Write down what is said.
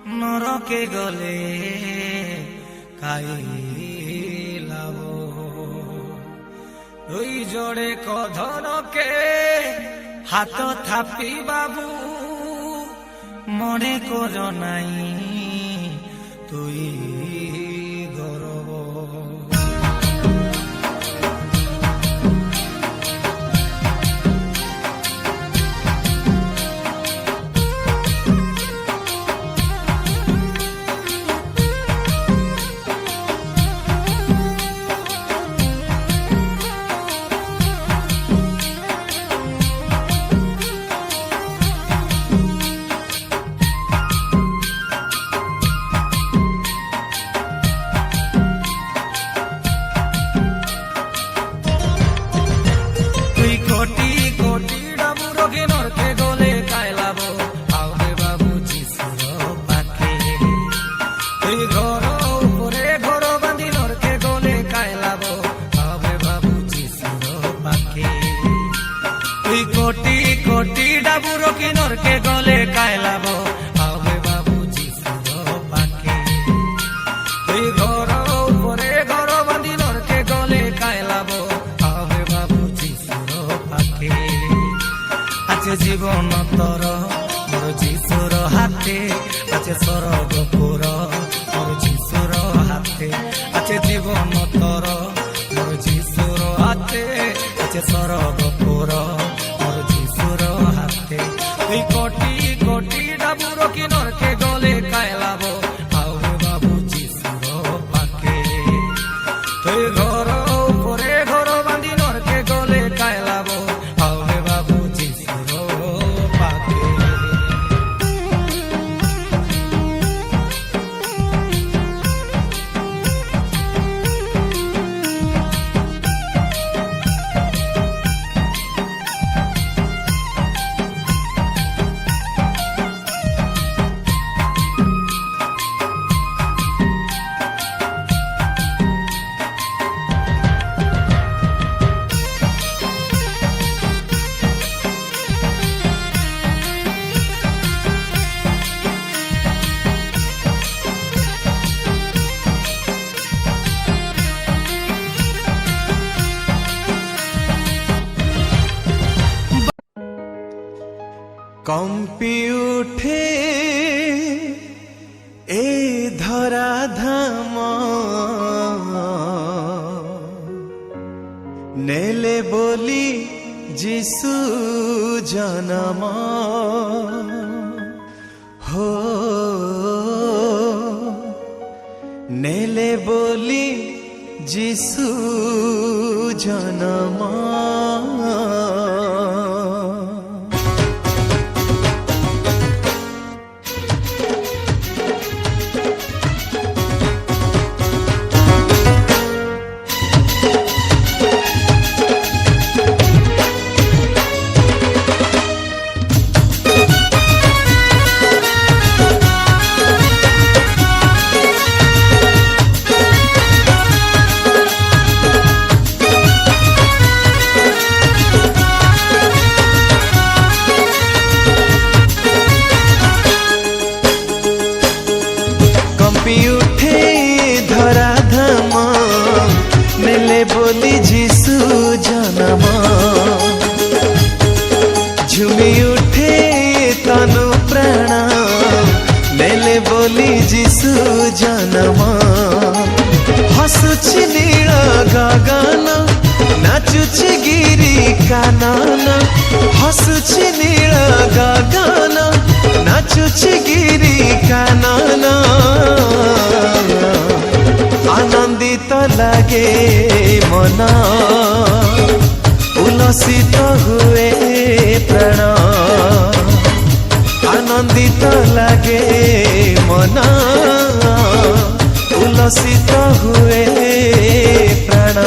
नरके गले खाइलाब दुई जोड़े कधरके हाथ थापी बाबू मने कर नाई तुई गौरव कोटी कोटी डाबुरो की नर के गले कायलाब आवे बाबूजी सुरो पाके तुई घर उपरे घर बांधी नर के गले कायलाब आवे बाबूजी सुरो पाके आछे जीवन तोर मोर जीसुर हाथे आछे सरगपुर मोर जीसुर हाथे आछे जीवन तोर मोर जीसुर हाथे आछे सरगपुर कोटी कोटी डाबुरो की नर के गले कायलाब आवे बाबूजी सुरो पाके तुई घर उपरे घर बांधी नर के गले कायलाब आवे बाबूजी सुरो पाके कंपी उठे ए धरा धाम नेले बोली जिसु जन्म हो नेले बोली जिसु जन्म उठे धरा धाम नेले बोली जिसु जन्म झुमी उठे तनु प्राण नेले बोली जिसु जन्म हसुछि नील गगन नाचुछि गिरी कानन हसुछि नील गगन नाचुछि गिरी कानन आनंदित लागे मन उल्लसित हुए प्राण आनंदित लागे मन उल्लसित हुए प्राण।